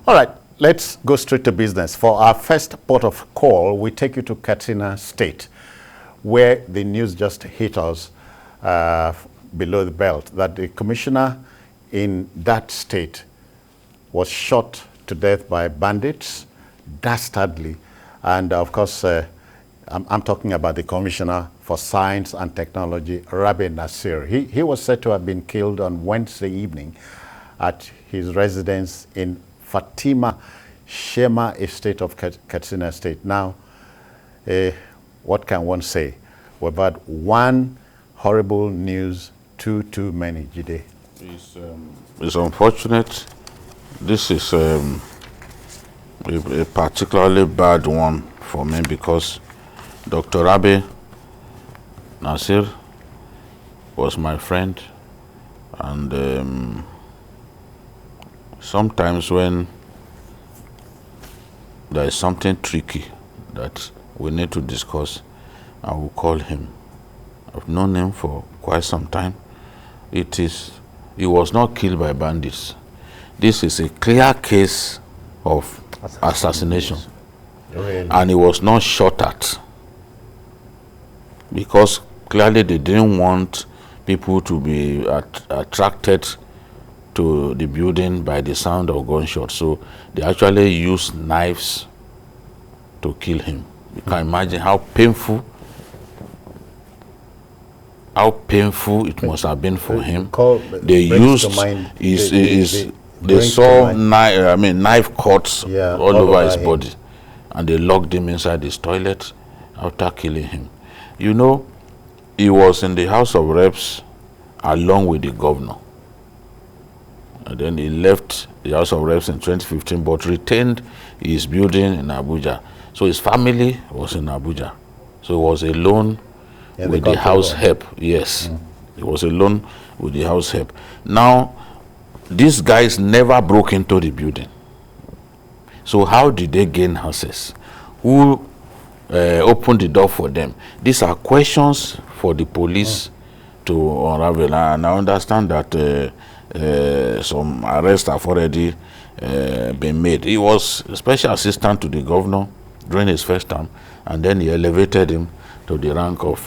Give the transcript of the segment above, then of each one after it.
All right, let's go straight to business. For our first port of call, we take you to Katsina State, where the news just hit us below the belt that the commissioner in that state was shot to death by bandits, dastardly. And of course, I'm talking about the Commissioner for Science and Technology, Rabi Nasir. He was said to have been killed on Wednesday evening at his residence in Fatima Shema Estate of Katsina State. Now, what can one say? We've had one horrible news, too many, Jide. It's unfortunate. This is a particularly bad one for me because Dr. Rabi Nasir was my friend, and sometimes when there is something tricky that we need to discuss, I will call him. I've known him for quite some time. He was not killed by bandits. This is a clear case of assassination. Really? And he was not shot at because clearly they didn't want people to be attracted to the building by the sound of gunshots. So they actually used knives to kill him. You can imagine how painful it must have been for him. They used they saw knife cuts all over his body, and they locked him inside his toilet after killing him. You know, he was in the House of Reps along with the governor. And then he left the House of Reps in 2015, but retained his building in Abuja. So his family was in Abuja. So he was alone with the house help. Yes, he was alone with the house help. Now, these guys never broke into the building. So how did they gain access? Who opened the door for them? These are questions for the police to unravel. And I understand that some arrests have already been made. He was a special assistant to the governor during his first term, and then he elevated him to the rank of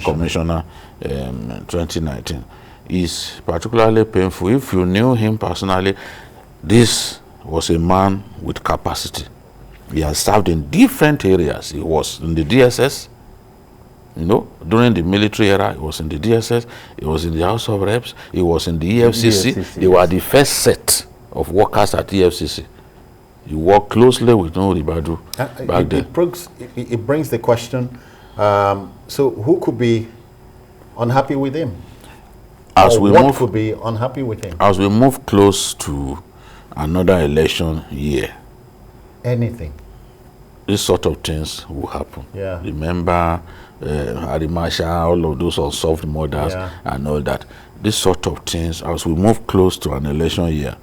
commissioner in 2019. Is particularly painful. If you knew him personally, this was a man with capacity. He has served in different areas. He was in the DSS, you know, during the military era. He was in the DSS. He was in the House of Reps. He was in the EFCC. They were the first set of workers at EFCC. He worked closely with Ribadu back then. It brings the question, so who could be unhappy with him? What could be unhappy with him? As we move close to another election year, anything, this sort of things will happen. Yeah. Remember Arimasha, all of those unsolved murders and all that. This sort of things, as we move close to an election year,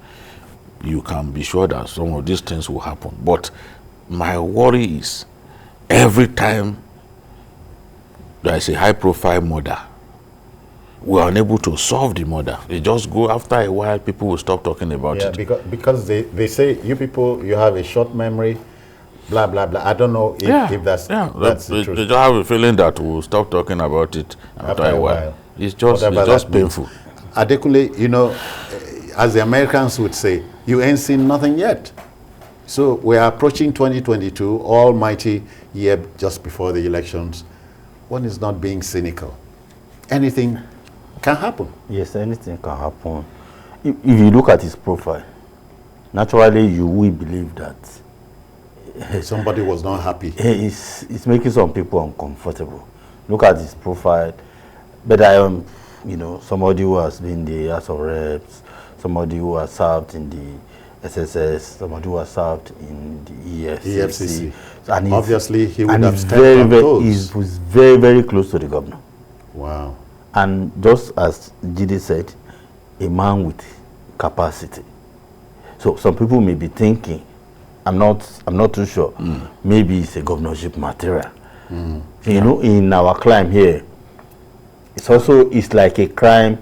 you can be sure that some of these things will happen. But my worry is every time there is a high-profile murder, we are unable to solve the murder. They just go, after a while, people will stop talking about it. Because they say, you people, you have a short memory, blah, blah, blah. I don't know if that's the truth. They just have a feeling that we'll stop talking about it after a while. It's just painful. Adekunle, you know, as the Americans would say, you ain't seen nothing yet. So we are approaching 2022, almighty year just before the elections. One is not being cynical. Anything can happen. Yes, anything can happen. If you look at his profile, naturally you will believe that somebody was not happy. It's making some people uncomfortable. Look at his profile. But I am, you know, somebody who has been in the House of Reps, somebody who has served in the SSS, somebody who has served in the EFCC. And obviously he would have stepped on those. He was very, very close to the governor. Wow. And just as Jide said, a man with capacity. So some people may be thinking, I'm not too sure, maybe it's a governorship material. You know, in our climb here, it's like a crime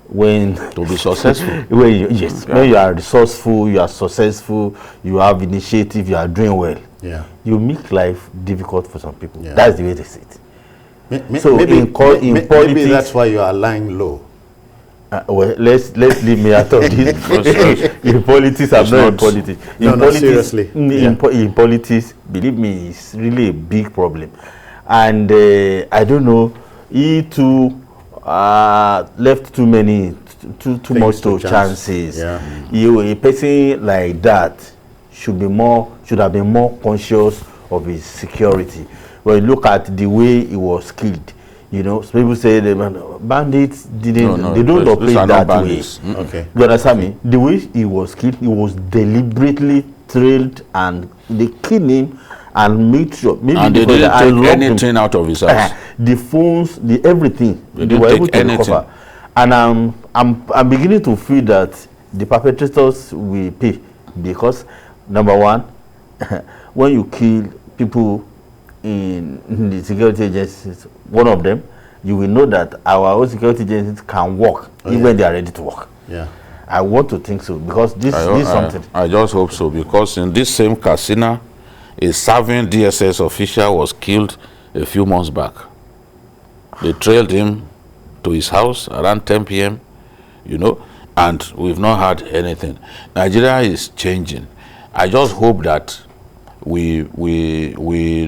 when to be successful. When you are resourceful, you are successful, you have initiative, you are doing well. Yeah. You make life difficult for some people. Yeah. That's the way they see it. So maybe, in politics, maybe that's why you are lying low. Well, let's leave me out of this. In politics, I'm not in politics. Seriously. In politics, believe me, it's really a big problem. And I don't know, he too left too much to chances. Yeah. A person like that should have been more conscious of his security. When you look at the way he was killed, you know, people say the bandits didn't. They don't operate that way. Okay. You understand me? The way he was killed, he was deliberately trailed, and they killed him and made sure. Maybe and they didn't take anything out of his house. The phones, the everything. They were able take to anything. recover. And I'm beginning to feel that the perpetrators will pay, because number one, when you kill people in the security agencies, one of them, you will know that our own security agencies can work even when they are ready to work. Yeah. I want to think so, because this is something. I just hope so, because in this same Katsina, a serving DSS official was killed a few months back. They trailed him to his house around 10 p.m., you know, and we've not heard anything. Nigeria is changing. I just hope that we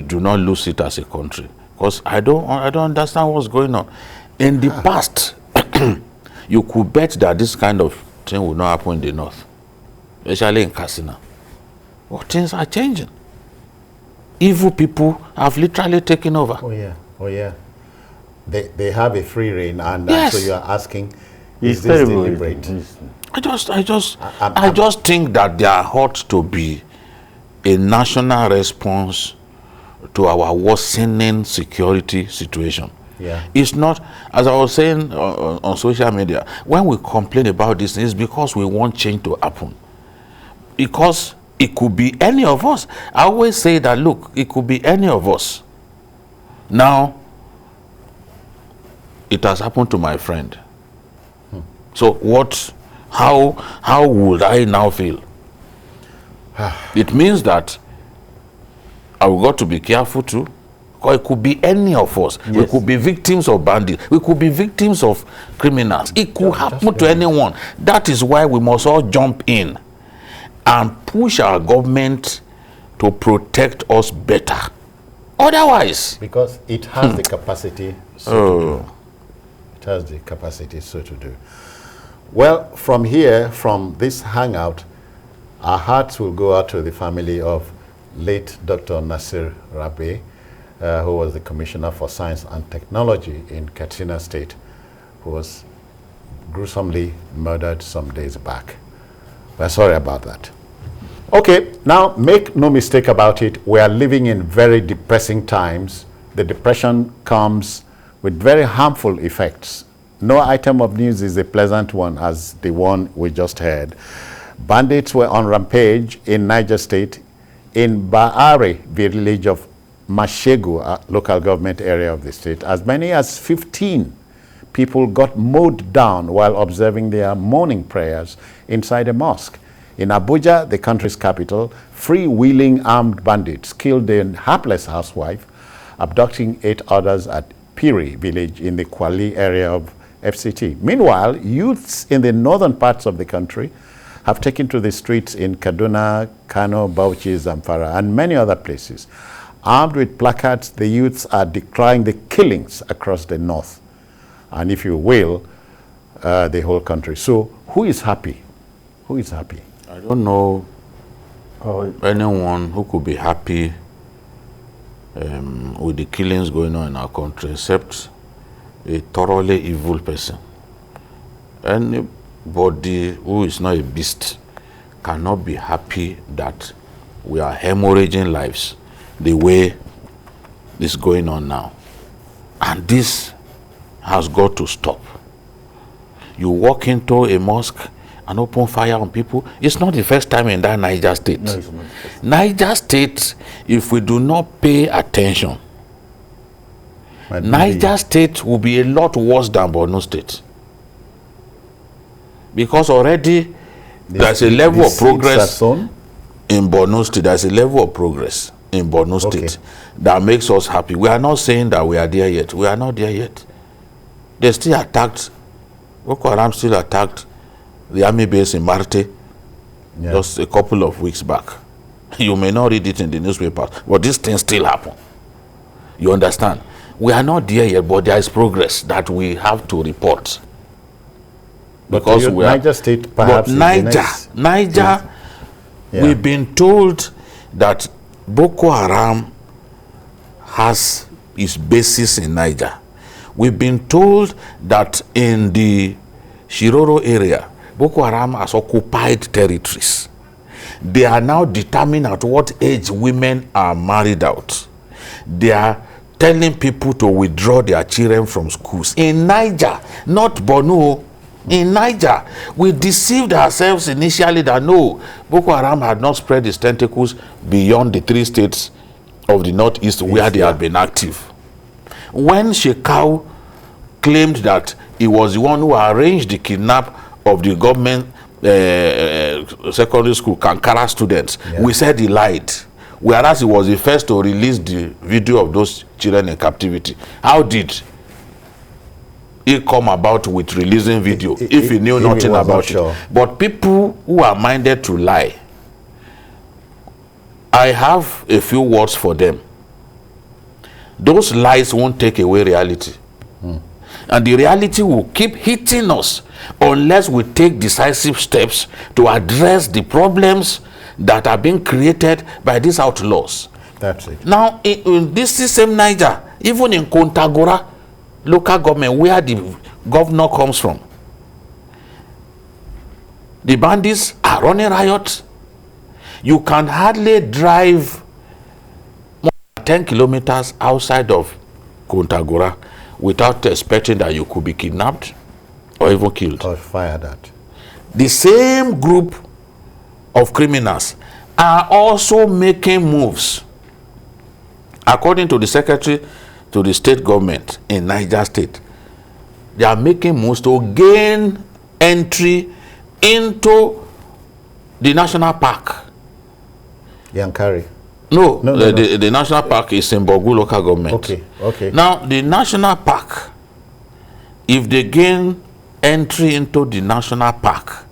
do not lose it as a country, because I don't understand what's going on. In the past, you could bet that this kind of thing will not happen in the north, especially in Katsina. But things are changing. Evil people have literally taken over. Oh yeah. They have a free reign, and yes. So you are asking, It's is this terrible. deliberate? I just think that there ought to be a national response to our worsening security situation. Yeah. It's not, as I was saying on social media, when we complain about this, it's because we want change to happen. Because it could be any of us. I always say that, look, it could be any of us. Now, it has happened to my friend. So how would I now feel? It means that I've got to be careful too, because it could be any of us. Yes. We could be victims of bandits. We could be victims of criminals. It could happen to anyone. That is why we must all jump in and push our government to protect us better. Otherwise, because it has the capacity so to do. It has the capacity so to do. Well, from here, from this hangout, our hearts will go out to the family of late Dr. Nasir Rabe, who was the Commissioner for Science and Technology in Katsina State, who was gruesomely murdered some days back. We're sorry about that. Okay, now make no mistake about it, we are living in very depressing times. The depression comes with very harmful effects. No item of news is a pleasant one as the one we just heard. Bandits were on rampage in Niger State, in Baare village of Mashegu, a local government area of the state. As many as 15 people got mowed down while observing their morning prayers inside a mosque. In Abuja, the country's capital, freewheeling armed bandits killed a hapless housewife, abducting 8 others at Piri village in the Kwali area of FCT. Meanwhile, youths in the northern parts of the country have taken to the streets in Kaduna, Kano, Bauchi, Zamfara, and many other places. Armed with placards, the youths are decrying the killings across the north, and if you will, the whole country. So who is happy? Who is happy? I don't know anyone who could be happy with the killings going on in our country, except a thoroughly evil person. Anybody who is not a beast cannot be happy that we are hemorrhaging lives the way this is going on now. And this has got to stop. You walk into a mosque and open fire on people. It's not the first time in that Niger State. No, it's not. Niger State, if we do not pay attention, Niger State will be a lot worse than Borno State. Because already there's a level of progress in Borno State. There's a level of progress in Borno State that makes us happy. We are not saying that we are there yet. We are not there yet. They still attacked, Boko Haram still attacked the army base in Marte just a couple of weeks back. You may not read it in the newspapers, but this thing still happen. You understand? We are not there yet, but there is progress that we have to report. Because we are Niger State, perhaps. But Niger, we've been told that Boko Haram has its basis in Niger. We've been told that in the Shiroro area, Boko Haram has occupied territories. They are now determining at what age women are married out. They are telling people to withdraw their children from schools. In Niger, not Borno, in Niger, we deceived ourselves initially that no, Boko Haram had not spread its tentacles beyond the 3 states of the northeast where they had been active. When Shekau claimed that he was the one who arranged the kidnap of the government secondary school Kankara students, we said he lied. Whereas he was the first to release the video of those children in captivity. How did he come about with releasing video if he knew nothing about it? But people who are minded to lie, I have a few words for them. Those lies won't take away reality. And the reality will keep hitting us unless we take decisive steps to address the problems that are being created by these outlaws. That's it. Now, in this same Niger, even in Kontagora local government, where the governor comes from, the bandits are running riots. You can hardly drive more than 10 kilometers outside of Kontagora without expecting that you could be kidnapped or even killed. Or fired at. The same group of criminals are also making moves. According to the secretary to the state government in Niger State, they are making moves to gain entry into the national park. Yankari. No, the national park is in Bogu local government. Okay. Now, the national park, if they gain entry into the national park,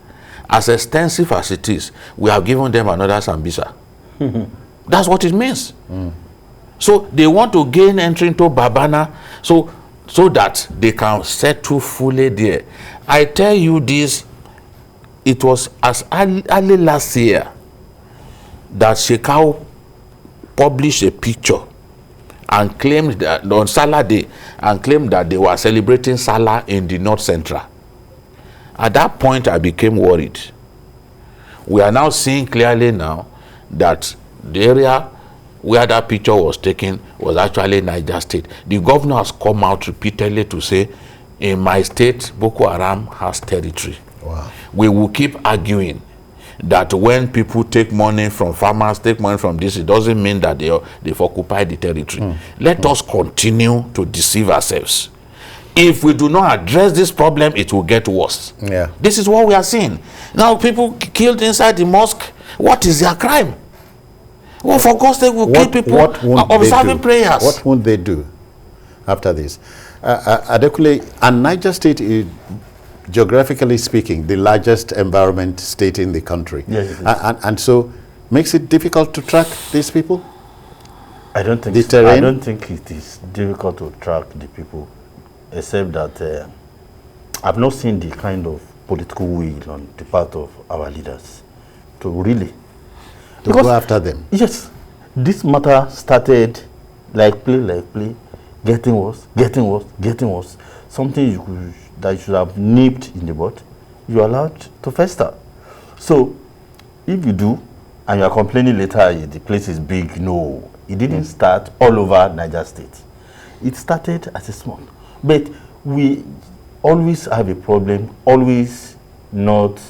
as extensive as it is, we have given them another Sambisa. That's what it means. So they want to gain entry into Babana so that they can settle fully there. I tell you this, it was as early last year that Shekau published a picture and claimed that on Salah Day and claimed that they were celebrating Salah in the North Central. At that point, I became worried. We are now seeing clearly now that the area where that picture was taken was actually Niger State. The governor has come out repeatedly to say, in my state, Boko Haram has territory. Wow. We will keep arguing that when people take money from farmers, take money from this, it doesn't mean that they've occupied the territory. Let us continue to deceive ourselves. If we do not address this problem, it will get worse. Yeah. This is what we are seeing. Now, people killed inside the mosque. What is their crime? Well, for God's sake, we'll kill people observing prayers. What won't they do after this? Adekunle, and Niger State is, geographically speaking, the largest environment state in the country. Yes, and so makes it difficult to track these people? I don't think so. I don't think it is difficult to track the people, except that I've not seen the kind of political will on the part of our leaders to really go after them. Yes, this matter started like play, getting worse. Something that you should have nipped in the bud, you are allowed to fester. So, if you do, and you are complaining later, the place is big, no, it didn't start all over Niger State. It started as a small. But we always have a problem, always not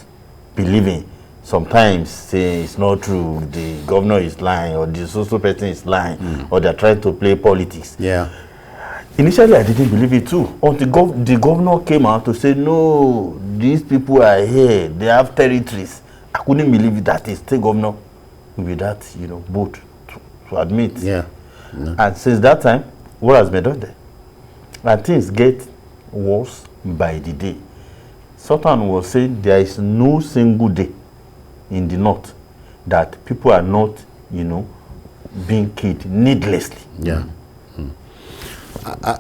believing. Sometimes say it's not true, the governor is lying, or the social person is lying, or they're trying to play politics. Yeah. Initially, I didn't believe it too. Until the governor came out to say, no, these people are here. They have territories. I couldn't believe that a state governor with that, boat to admit. Yeah. And since that time, what has been done there? And things get worse by the day. Sultan was saying there is no single day in the north that people are not, being killed needlessly. Yeah.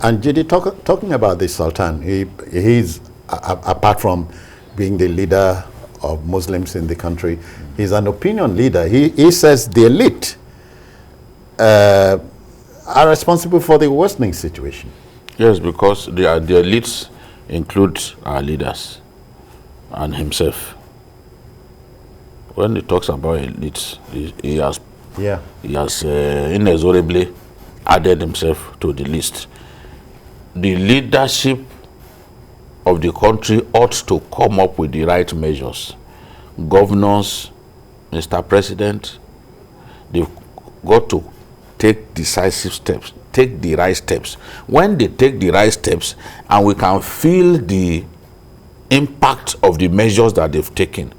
And Judy, talking about this Sultan, he's apart from being the leader of Muslims in the country, he's an opinion leader. He says the elite are responsible for the worsening situation. Yes, because the elites include our leaders and himself. When he talks about elites, he has inexorably added himself to the list. The leadership of the country ought to come up with the right measures. Governors, Mr. President, they've got to take decisive steps, take the right steps. When they take the right steps and we can feel the impact of the measures that they've taken,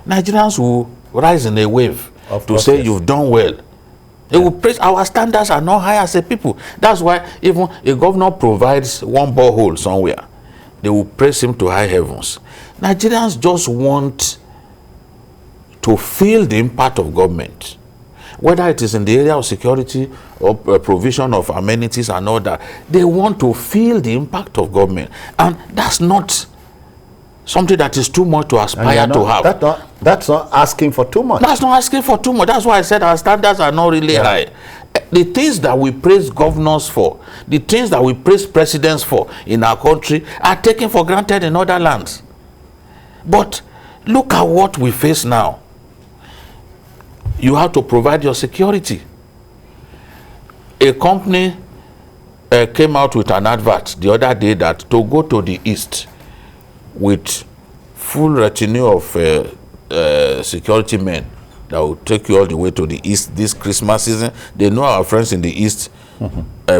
Nigerians will rise in a wave to say, you've done well. They will praise. Our standards are not high as a people. That's why even a governor provides one borehole somewhere, they will praise him to high heavens. Nigerians just want to feel the impact of government, whether it is in the area of security or provision of amenities and all that. They want to feel the impact of government, and that's not something that is too much to aspire to have. That's not asking for too much. That's not asking for too much. That's why I said our standards are not really high. The things that we praise governors for, the things that we praise presidents for in our country are taken for granted in other lands. But look at what we face now. You have to provide your security. A company came out with an advert the other day that to go to the east with full retinue of security men that will take you all the way to the east this Christmas season. They know our friends in the east,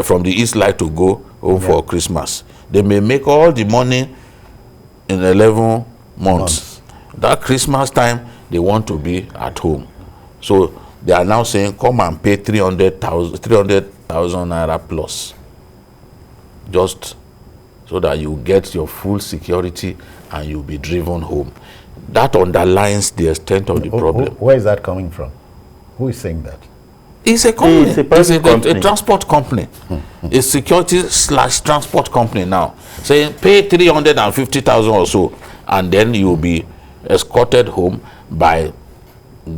from the east like to go home for Christmas. They may make all the money in 11 months. That Christmas time, they want to be at home. So they are now saying, come and pay 300,000 naira plus, just so that you get your full security and you'll be driven home. That underlines the extent of the problem. Where is that coming from? Who is saying that? It's a company. It's a transport company. A security/transport company now. Saying pay 350,000 or so, and then you'll be escorted home by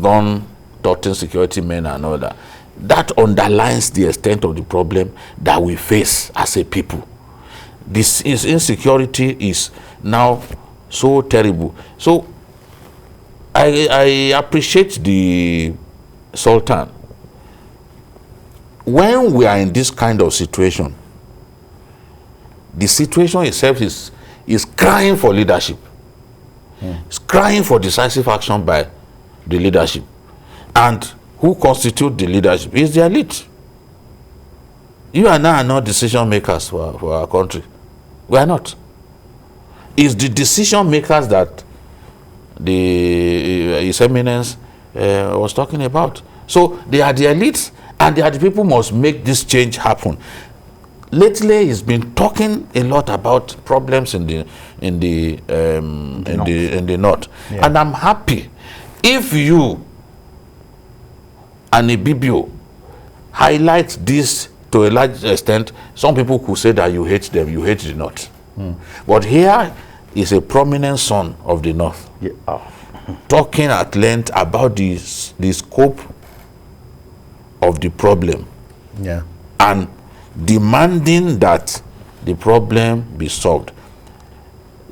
gun-toting security men and all that. That underlines the extent of the problem that we face as a people. This insecurity is now so terrible. So I appreciate the Sultan. When we are in this kind of situation, the situation itself is crying for leadership. It's crying for decisive action by the leadership. And who constitute the leadership? Is the elite. You and I are not decision makers for our country. We are not. It's the decision makers that His Eminence was talking about. So they are the elites, and they are the people who must make this change happen. Lately, he's been talking a lot about problems in the north, and I'm happy if you and Ibibio highlight this to a large extent. Some people could say that you hate them, you hate the north. But here is a prominent son of the north talking at length about the scope of the problem and demanding that the problem be solved.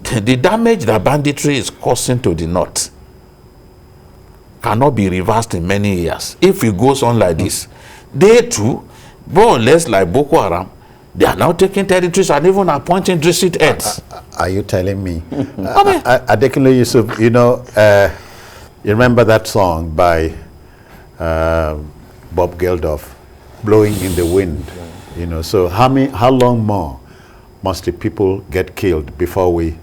The damage that banditry is causing to the north cannot be reversed in many years. If it goes on like this, they too, more or less like Boko Haram, they are now taking territories and even appointing district heads. Are you telling me? Adekunle Yusuf, you remember that song by Bob Geldof, Blowing in the Wind? You know, so how long more must the people get killed before we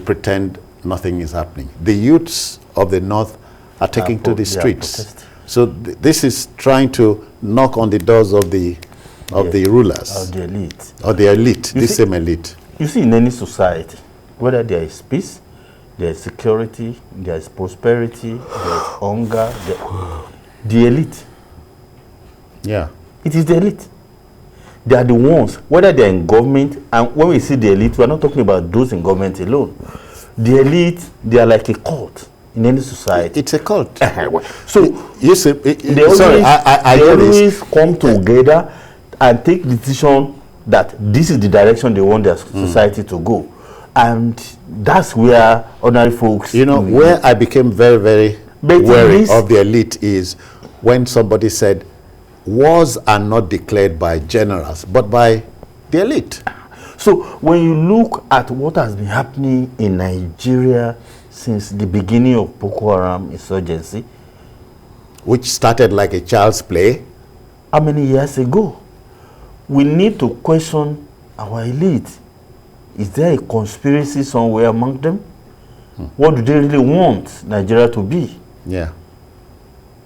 pretend nothing is happening? The youths of the north are taking to the streets. So this is trying to knock on the doors of the rulers. Of the elite. Or the elite, this same elite. You see, in any society, whether there is peace, there is security, there is prosperity, there is hunger, the elite. Yeah. It is the elite. They are the ones, whether they are in government, and when we see the elite, we are not talking about those in government alone. The elite, they are like a cult in any society. It's a cult. So you see, they always come together and take decision that this is the direction they want their society to go. And that's where ordinary folks... You know, where I became very, very wary of the elite is when somebody said, wars are not declared by generals, but by the elite. So when you look at what has been happening in Nigeria since the beginning of Boko Haram insurgency, which started like a child's play, how many years ago? We need to question our elite. Is there a conspiracy somewhere among them? What do they really want Nigeria to be? Yeah.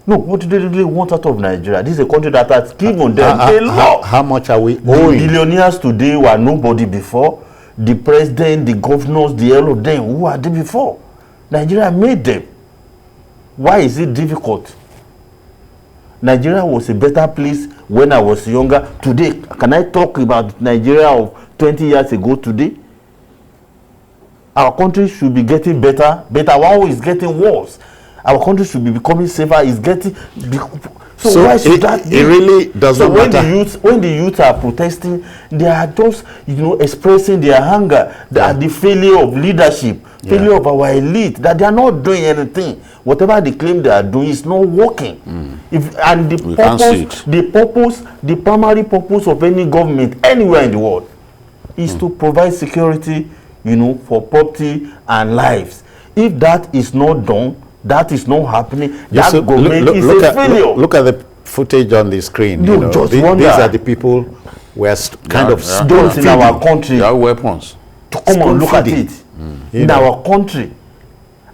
No, what do they really want out of Nigeria? This is a country that has given them a lot. How much are we owing? The billionaires today were nobody before. The president, the governors, all of them, who are they before? Nigeria made them. Why is it difficult? Nigeria was a better place when I was younger. Today, can I talk about Nigeria of 20 years ago today? Our country should be getting better. One is getting worse. Our country should be becoming safer. It's getting... So why should that be? It really doesn't matter. When the youth are protesting, they are just, expressing their anger at the failure of leadership, failure of our elite, that they are not doing anything. Whatever they claim they are doing is not working. The primary purpose of any government anywhere in the world is to provide security, for property and lives. If that is not done, that is not happening. That government is a failure. Look at the footage on the screen. These are the people who are kind of stones in our country. They have weapons. To come and look at it. In our country.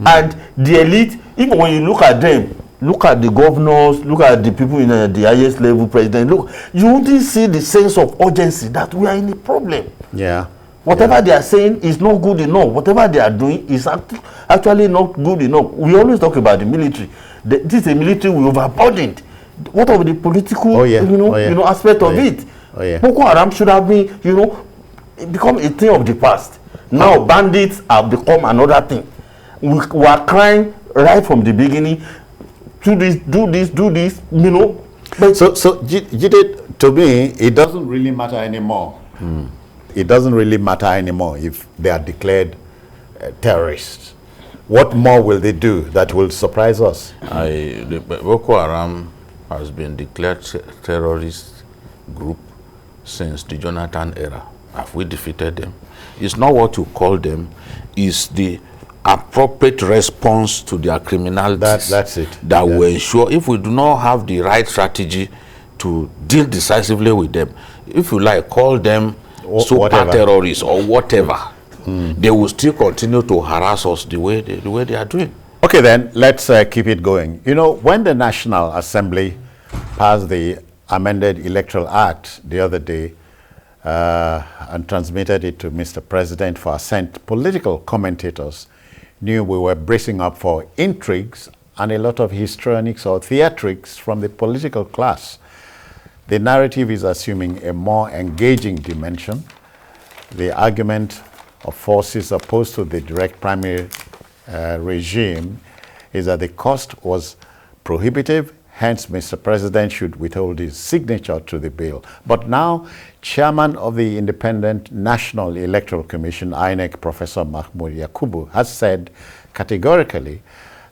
And the elite, even when you look at them, look at the governors, look at the people in the highest level, president, look, you wouldn't see the sense of urgency that we are in a problem. Yeah. Whatever they are saying is not good enough. Whatever they are doing is actually not good enough. We always talk about the military. This is a military we overburdened. What of the political, aspect of it? Boko Haram should have been, become a thing of the past. Now bandits have become another thing. We are crying right from the beginning. Do this. But so Jide, to me, it doesn't really matter anymore. It doesn't really matter anymore if they are declared terrorists. What more will they do that will surprise us? The Boko Haram has been declared terrorist group since the Jonathan era. Have we defeated them? It's not what you call them, it's the appropriate response to their criminality. That's it. That will ensure, if we do not have the right strategy to deal decisively with them, if you like, call them super terrorists or whatever, they will still continue to harass us the way they are doing. Okay, then let's keep it going. When the National Assembly passed the amended Electoral Act the other day and transmitted it to Mr. President for assent, political commentators knew we were bracing up for intrigues and a lot of histrionics or theatrics from the political class. The narrative is assuming a more engaging dimension. The argument of forces opposed to the direct primary regime is that the cost was prohibitive, hence Mr. President should withhold his signature to the bill. But now, Chairman of the Independent National Electoral Commission, INEC, Professor Mahmoud Yakubu, has said categorically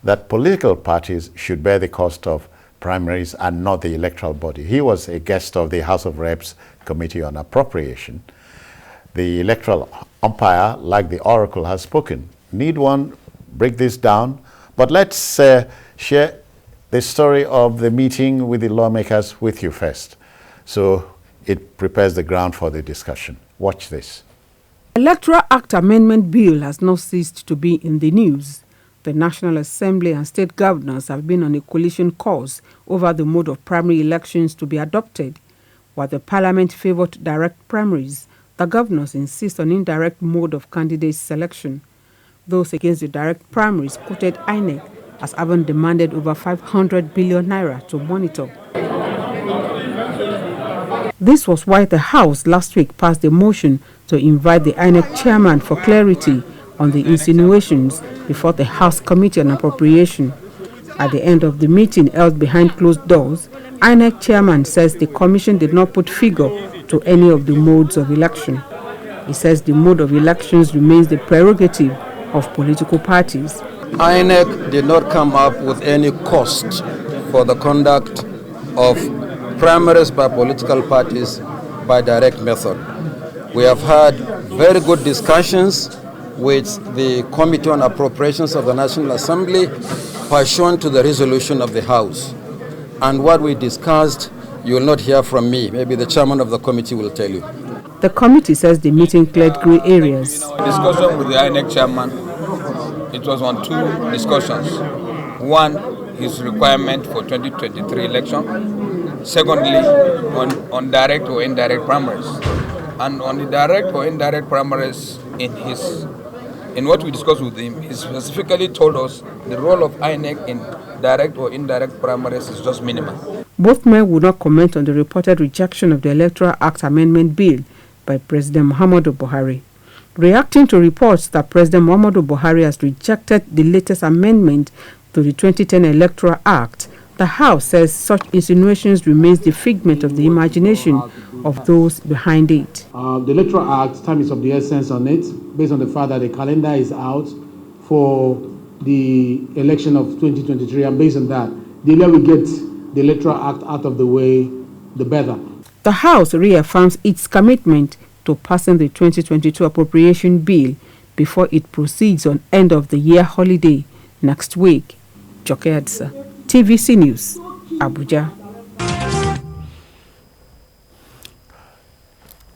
that political parties should bear the cost of primaries and not the electoral body. He was a guest of the House of Reps Committee on Appropriation. The electoral umpire, like the oracle, has spoken. Need one break this down? But let's share the story of the meeting with the lawmakers with you first. So it prepares the ground for the discussion. Watch this. Electoral Act Amendment Bill has not ceased to be in the news. The National Assembly and state governors have been on a collision course over the mode of primary elections to be adopted. While the Parliament favoured direct primaries, the governors insist on indirect mode of candidate selection. Those against the direct primaries quoted INEC as having demanded over 500 billion naira to monitor. This was why the House last week passed a motion to invite the INEC chairman for clarity on the insinuations before the House Committee on Appropriation. At the end of the meeting held behind closed doors, INEC chairman says the commission did not put figure to any of the modes of election. He says the mode of elections remains the prerogative of political parties. INEC did not come up with any cost for the conduct of primaries by political parties by direct method. We have had very good discussions with the Committee on Appropriations of the National Assembly pursuant to the resolution of the House. And what we discussed, you will not hear from me. Maybe the chairman of the committee will tell you. The committee says the meeting cleared grey areas. Discussion with the INEC chairman, it was on two discussions. One, his requirement for 2023 election. Secondly, on direct or indirect primaries. And on the direct or indirect primaries, in what we discussed with him, he specifically told us the role of INEC in direct or indirect primaries is just minimal. Both men would not comment on the reported rejection of the Electoral Act Amendment Bill by President Muhammadu Buhari. Reacting to reports that President Muhammadu Buhari has rejected the latest amendment to the 2010 Electoral Act, the House says such insinuations remains the figment of the imagination of those behind it. The Electoral Act, time is of the essence on it, based on the fact that the calendar is out for the election of 2023, and based on that, the earlier we get the Electoral Act out of the way, the better. The House reaffirms its commitment to passing the 2022 appropriation bill before it proceeds on end-of-the-year holiday next week. Joke Adsa, TVC News, Abuja.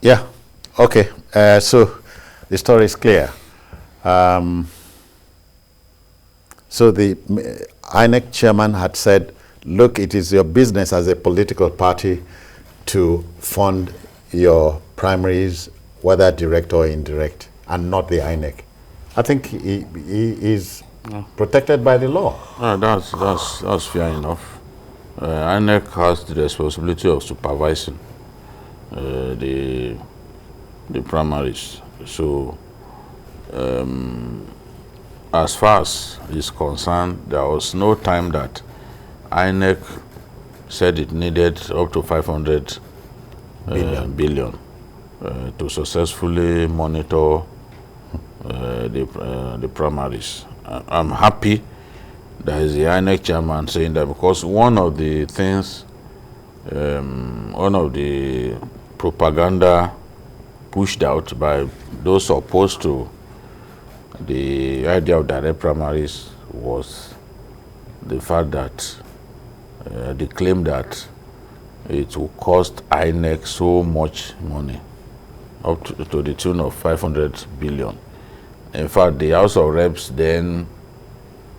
Yeah, okay. So the story is clear. So the INEC chairman had said, look, it is your business as a political party to fund your primaries, whether direct or indirect, and not the INEC. I think he is protected by the law. That's fair enough. INEC has the responsibility of supervising the primaries. So as far as is concerned, there was no time that INEC said it needed up to 500 billion to successfully monitor the primaries. I'm happy that is the INEC chairman saying that, because one of the things, one of the propaganda pushed out by those opposed to the idea of direct primaries was the fact that they claim that it will cost INEC so much money, up to the tune of 500 billion. In fact, the House of Reps then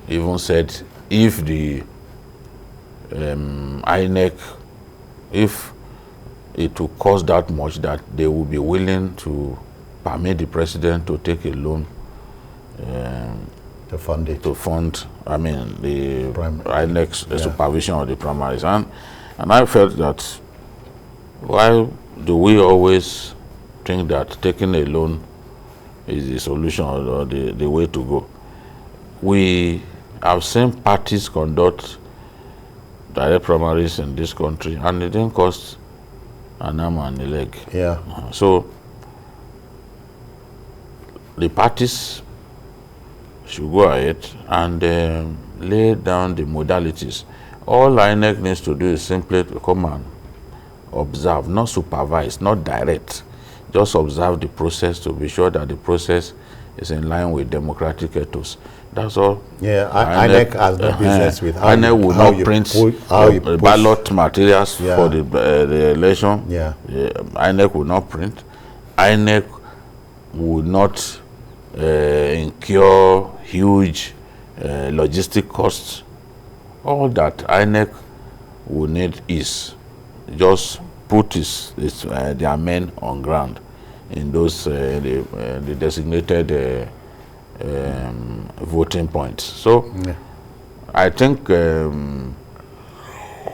even said if the INEC, if it will cost that much, that they will be willing to permit the president to take a loan to fund it. To fund, I mean, the INEC's supervision of the primaries. And I felt that, why do we always think that taking a loan is the solution or the way to go? We have seen parties conduct direct primaries in this country, and it didn't cost an arm and a leg. Yeah. So the parties should go ahead and lay down the modalities. All INEC needs to do is simply to come and observe, not supervise, not direct. Just observe the process to be sure that the process is in line with democratic ethos. That's all. Yeah, INEC has no business with how INEC will not print ballot materials for the election. Yeah. INEC will not print. INEC will not incur huge logistic costs. All that INEC will need is just put their men on ground in those the designated voting points. So I think the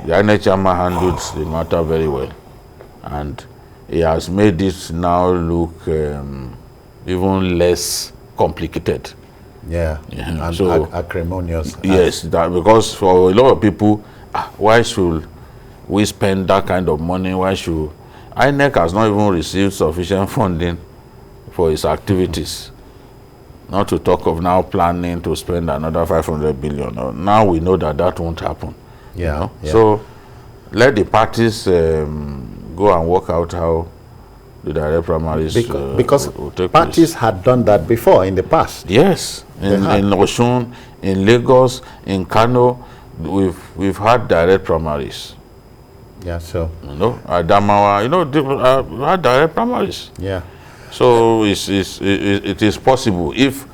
INEC chairman handled the matter very well, and he has made it now look even less complicated. And so acrimonious. Yes, because for a lot of people, why should we spend that kind of money? Why should INEC has not even received sufficient funding for its activities? Not to talk of now planning to spend another 500 billion. Now we know that won't happen. So let the parties go and work out how the direct primaries because will take parties place. had done that before in the past. Yes, in Osun, in Lagos, in Kano, we've had direct primaries. Yeah, so Adamawa, we had direct primaries. Yeah. So it is possible if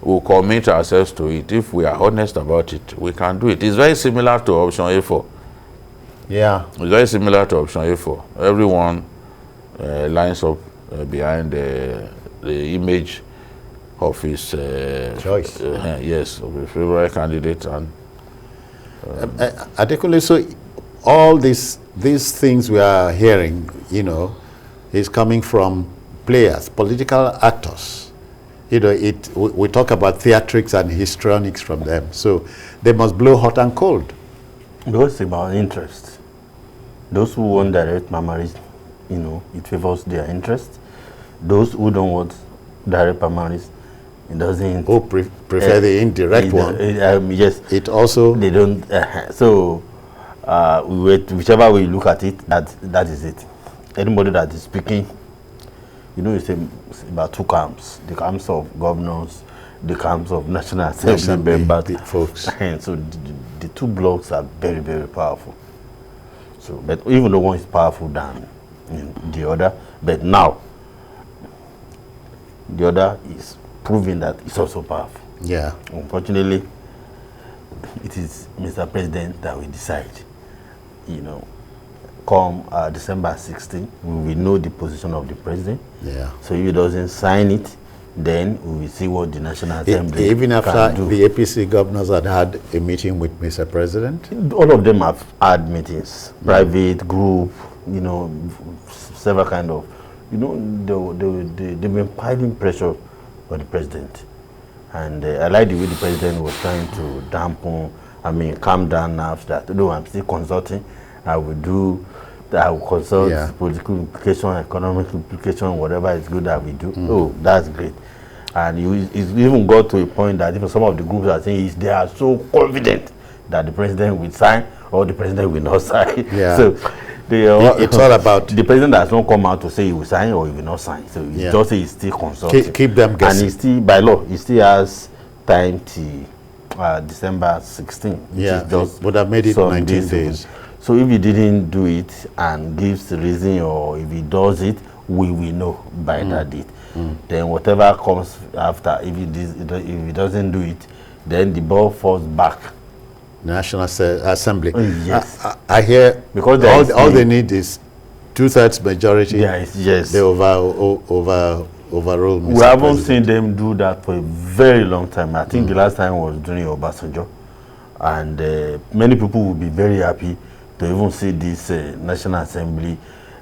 we commit ourselves to it. If we are honest about it, we can do it. It's very similar to option A4. Yeah. It's very similar to option A4. Everyone lines up behind the image of his choice. Yes, of his favorite candidate. And Adekunle, so all these things we are hearing, is coming from players, political actors. We talk about theatrics and histrionics from them. So they must blow hot and cold. Those about interest. Those who want direct primaries, it favors their interest. Those who don't want direct primaries, it doesn't. Who prefer the indirect one? Yes. It also. They don't. So, whichever way you look at it, that is it. Anybody that is speaking, it's about two camps: the camps of governors, the camps of National Assembly members, folks. So the two blocks are very, very powerful. So, but even though one is powerful than the other, but now the other is proving that it's also powerful. Yeah. Unfortunately, it is Mr. President that will decide. Come December 16, we will know the position of the president. Yeah. So if he doesn't sign it, then we will see what the National Assembly even after can do. The APC governors had a meeting with Mr. President? All of them have had meetings, private, group, several kind of, they've been piling pressure on the president. And I like the way the president was trying to calm down now after that. No, I'm still consulting. I will consult political implication, economic implication, whatever is good that we do. Oh, that's great. And he's even got to a point that even some of the groups are saying they are so confident that the president will sign or the president will not sign. Yeah. So it's all about the president has not come out to say he will sign or he will not sign. So he just say he's still consulting. Keep them guessing. And he still, by law, he still has time till December 16. Yeah, just would have made it 19 days. So if he didn't do it and gives the reason, or if he does it, we will know by that date. Then whatever comes after, if he doesn't do it, then the ball falls back. National Assembly. Yes. I hear because all they need is 2/3 majority. Yes. They overrule Mr. We haven't seen them do that for a very long time. I think the last time was during Obasanjo. And many people will be very happy to even see this National Assembly,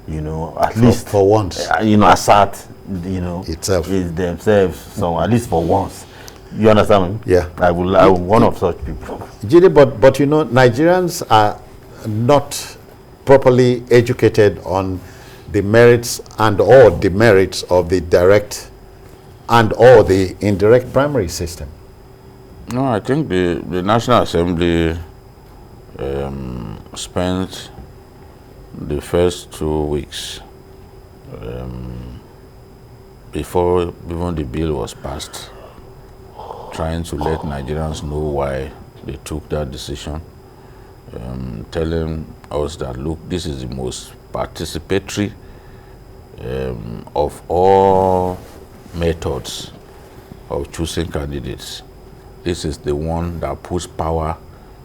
at least for once, assert, itself, themselves, so at least for once. You understand? Yeah. I will one of such people. Jide, but Nigerians are not properly educated on the merits and or demerits of the direct and or the indirect primary system. No, I think the National Assembly spent the first 2 weeks before even the bill was passed trying to let Nigerians know why they took that decision, telling us that, look, this is the most participatory of all methods of choosing candidates. This is the one that puts power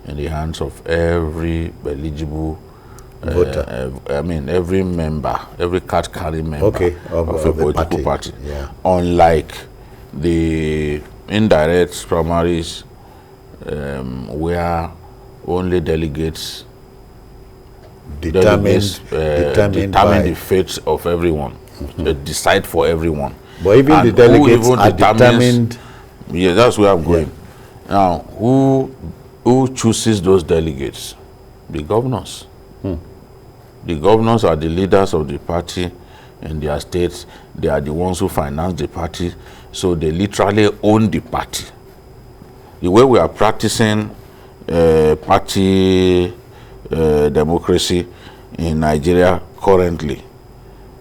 in the hands of every eligible voter. Every member, every card-carrying member of a political party. Yeah. Unlike the indirect primaries, where only delegates determine the fate of everyone, decide for everyone. But even the delegates are determined. Yeah, that's where I'm going. Yeah. Now, who chooses those delegates? The governors. The governors are the leaders of the party in their states. They are the ones who finance the party. So they literally own the party. The way we are practicing party democracy in Nigeria currently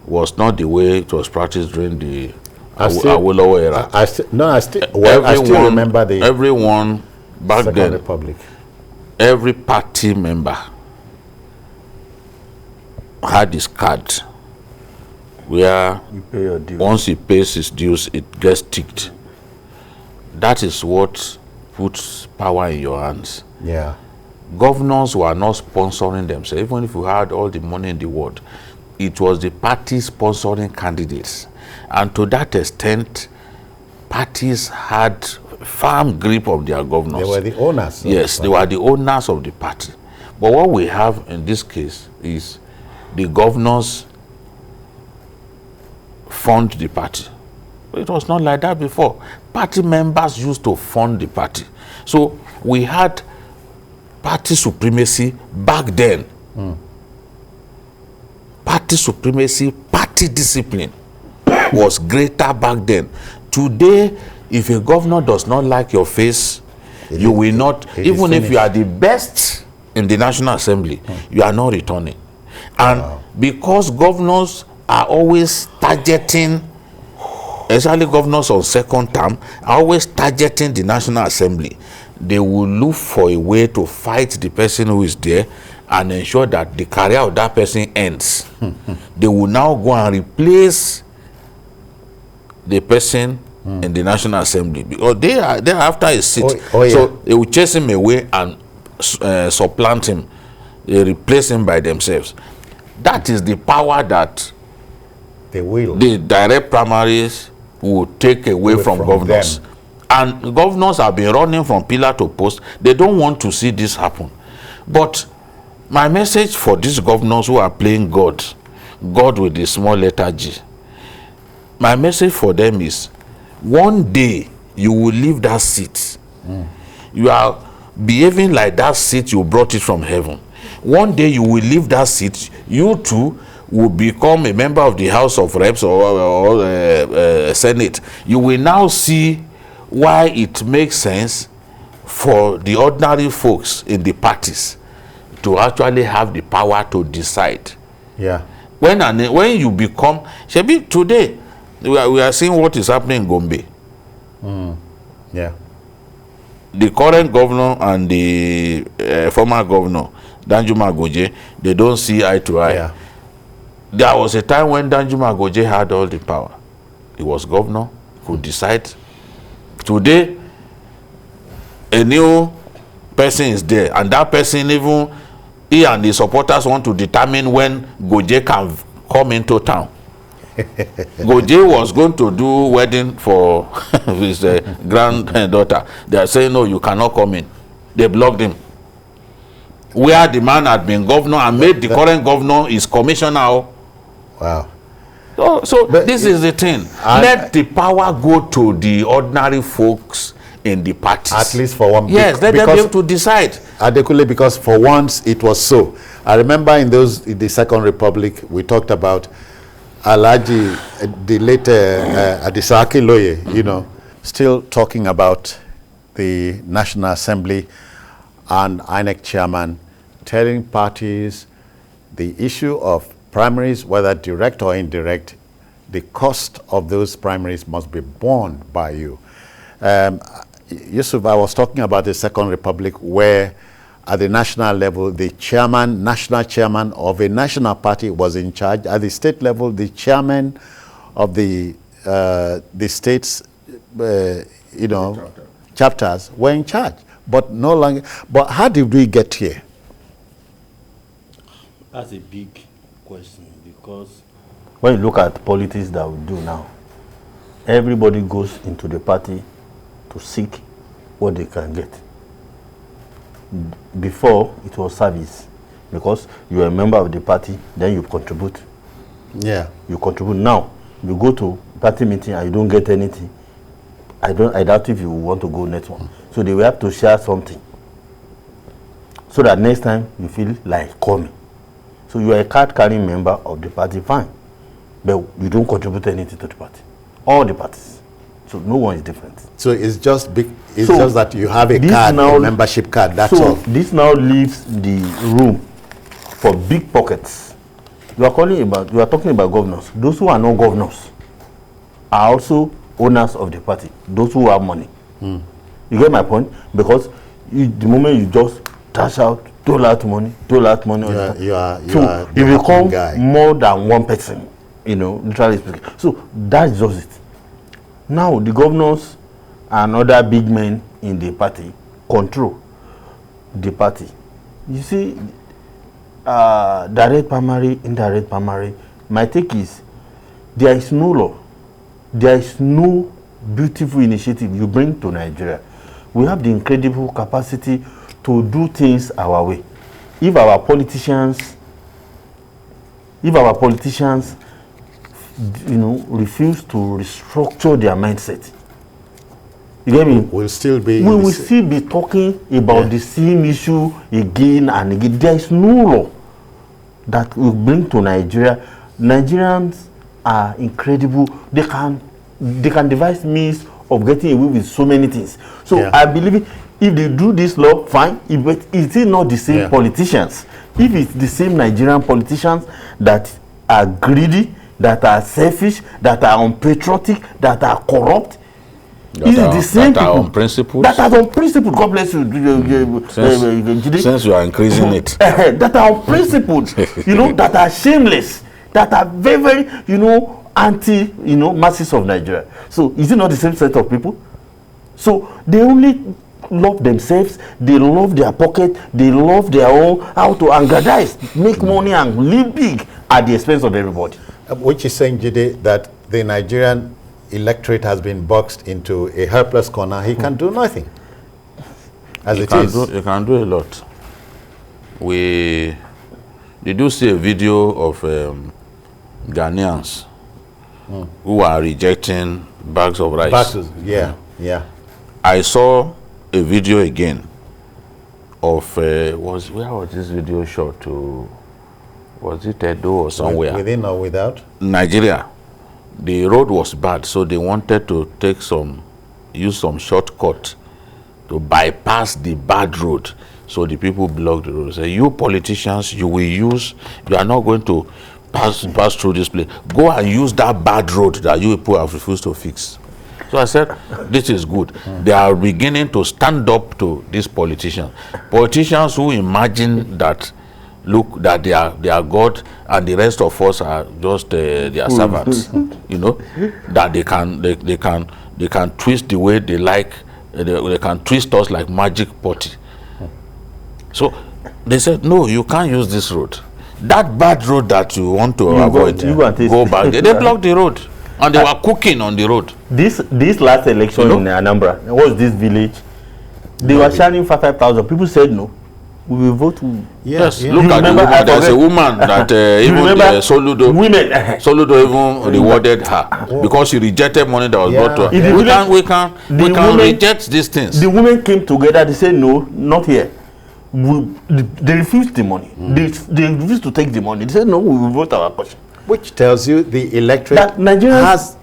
was not the way it was practiced during the Awolowo era. I still remember the everyone back Second then. Republic. Every party member had his card where once he pays his dues, it gets ticked. That is what puts power in your hands. Yeah. Governors were not sponsoring themselves, even if you had all the money in the world. It was the party sponsoring candidates. And to that extent, parties had firm grip of their governors. They were the owners. Yes, they were the owners of the party. But what we have in this case is the governors fund the party. It was not like that before. Party members used to fund the party. So we had party supremacy back then. Party supremacy, party discipline was greater back then. Today, if a governor does not like your face, you will not, even if you are the best in the National Assembly, you are not returning. And because governors are always targeting, especially governors on second term, are always targeting the National Assembly, they will look for a way to fight the person who is there and ensure that the career of that person ends. They will now go and replace the person in the National Assembly because they are after a seat. So they will chase him away and supplant him. They replace him by themselves. That is the power that the direct primaries will take away from governors. Them. And governors have been running from pillar to post. They don't want to see this happen. But my message for these governors who are playing God with the small letter G, my message for them is, one day you will leave that seat. You are behaving like that seat you brought it from heaven. One day you will leave that seat. You too will become a member of the House of Reps or Senate. You will now see why it makes sense for the ordinary folks in the parties to actually have the power to decide. Yeah. When you become, Shebi, today we are seeing what is happening in Gombe. Yeah. The current governor and the former governor, Danjuma Goje, they don't see eye to eye. Yeah. There was a time when Danjuma Goje had all the power. He was governor, could decide. Today, a new person is there, and that person, even he and the supporters want to determine when Goje can come into town. Goje was going to do wedding for his granddaughter. They are saying, no, you cannot come in. They blocked him. Where the man had been governor and made the current governor his commissioner. Wow. So this is the thing. Let the power go to the ordinary folks in the parties. At least for one. Yes, let them be able to decide. Adekunle, because for once it was so. I remember in the Second Republic, we talked about Alhaji, the later Adisa Akinloye, still talking about the National Assembly and INEC chairman telling parties the issue of primaries, whether direct or indirect, the cost of those primaries must be borne by you. Yusuf, I was talking about the Second Republic, where at the national level, the national chairman of a national party was in charge. At the state level, the chairman of the state's, chapters were in charge. But no longer. But how did we get here? That's a big question, because when you look at politics that we do now, everybody goes into the party to seek what they can get. Before, it was service, because you are a member of the party, then you contribute. Yeah. You contribute. Now, you go to party meeting and you don't get anything. I doubt if you want to go next one. So they will have to share something, so that next time you feel like coming. So you are a card-carrying member of the party, fine, but you don't contribute anything to the party. All the parties. So no one is different. So it's just just that you have a card, a membership card, that's all. This now leaves the room for big pockets. You are talking about governors. Those who are not governors are also owners of the party. Those who have money. You get my point? Because the moment you just dash out, dole out money. You become more than one person, literally speaking. So that's just it. Now the governors and other big men in the party control the party. You see, direct primary, indirect primary, my take is there is no law. There is no beautiful initiative you bring to Nigeria. We have the incredible capacity to do things our way. If our politicians refuse to restructure their mindset, you get me? We will still be talking about the same issue again and again. There is no law that will bring to Nigeria. Nigerians are incredible. They can devise means of getting away with so many things. So I believe if they do this law, fine. But it is not the same politicians. If it's the same Nigerian politicians that are greedy, that are selfish, that are unpatriotic, that are corrupt, that are unprincipled. That are unprincipled. God bless you. Since you are increasing it. That are unprincipled, that are shameless, that are very, anti, masses of Nigeria. So is it not the same set of people? So they only love themselves, they love their pocket, they love their own, how to aggrandize, make money and live big at the expense of everybody. Which is saying, Jide, that the Nigerian electorate has been boxed into a helpless corner. He can do nothing. You can do a lot. Did you see a video of Ghanaians who are rejecting bags of rice? Yeah. I saw a video again of where was this video shot to? Was it Edo or somewhere? Within or without? Nigeria. The road was bad, so they wanted to use some shortcut to bypass the bad road. So the people blocked the road. Say, you politicians, you are not going to pass through this place. Go and use that bad road that you people have refused to fix. So I said, this is good. They are beginning to stand up to these politicians. Politicians who imagine that, look, that they are God and the rest of us are just their servants. That they can twist the way they like. They can twist us like magic potty. So they said, no, you can't use this road. That bad road that you want to avoid, go back. They blocked the road. And they were cooking on the road. This last election in Anambra, was this village? They were sharing 5,000. People said no. We will vote. Yes. Look at the woman. There's a woman that even Soludo even rewarded her because she rejected money that was brought to her. We can reject these things. The women came together. They said no, not here. They refused the money. They refused to take the money. They said no, we will vote our question. Which tells you the electorate has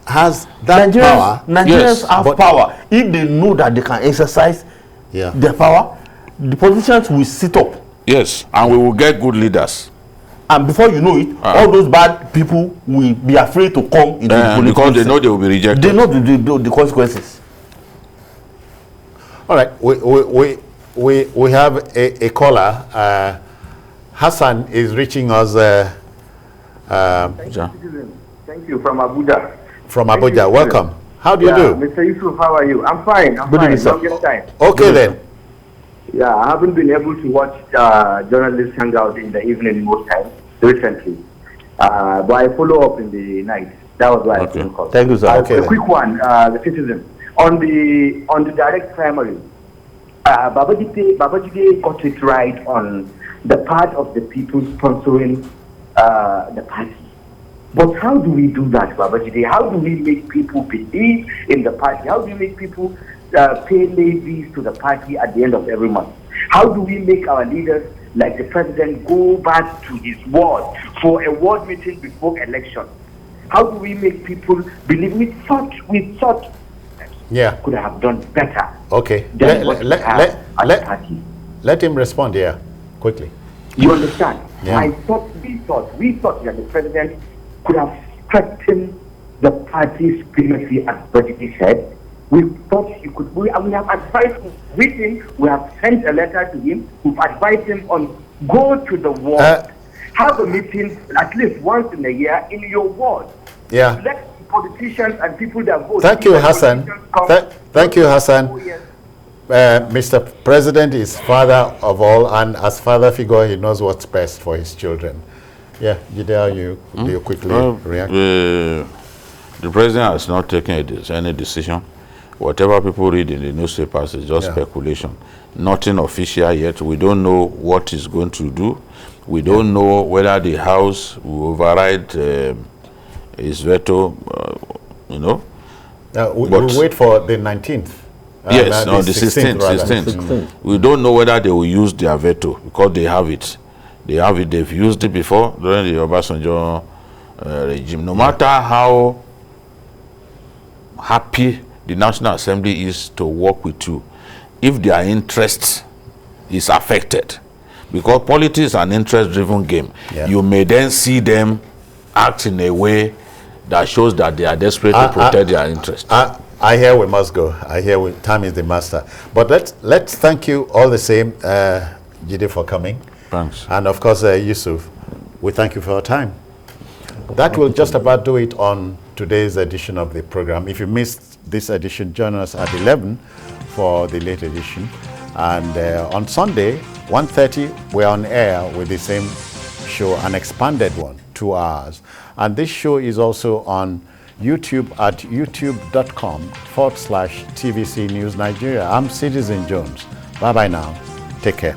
that power. Nigerians have power. If they know that they can exercise their power, the politicians will sit up. Yes, and we will get good leaders. And before you know it, all those bad people will be afraid to come into the political because they know they will be rejected. They know the consequences. All right, we have a caller. Hassan is reaching us. Thank you from Abuja. From Abuja, welcome. How do you do? Mr. Yusuf, how are you? I'm fine. I'm fine. Longest time. Okay then. Yeah, I haven't been able to watch journalists hang out in the evening most times recently. But I follow up in the night. That was why I couldn't call. Thank you, sir. A quick one, the citizen. On the direct primary, Babajide got it right on the part of the people sponsoring the party. But how do we do that, Babajide? How do we make people believe in the party? How do we make people pay levies to the party at the end of every month? How do we make our leaders, like the president, go back to his word for a ward meeting before election? How do we make people believe we thought could have done better? Okay. Let him respond here quickly. You understand? Yeah. We thought that the president could have strengthened the party's primacy, as Budget said. We thought he could. We have advised him. We have sent a letter to him. We've advised him on go to the ward, have a meeting at least once in a year in your ward. Yeah. Let politicians and people that vote. Thank you, Hassan. Thank you, Hassan. Mr. President is father of all, and as father figure, he knows what's best for his children. Yeah, Jide, you quickly react? The president has not taken any decision. Whatever people read in the newspapers is just speculation. Nothing official yet. We don't know what he's going to do. We don't know whether the House will override his veto, we'll wait for the 19th. Yes, no, the 16th. We don't know whether they will use their veto because they have it. They've used it before during the Obasanjo regime. No matter how happy the National Assembly is to work with you, if their interest is affected, because politics is an interest-driven game, you may then see them act in a way that shows that they are desperate to protect their interest. I hear we must go. Time is the master. But let's thank you all the same, Jide, for coming. Thanks. And of course, Yusuf, we thank you for your time. That will just about do it on today's edition of the program. If you missed this edition, join us at 11 for the late edition. And on Sunday, 1:30, we're on air with the same show, an expanded one, 2 hours. And this show is also on YouTube at youtube.com/TVC News Nigeria. I'm Citizen Jones. Bye-bye now. Take care.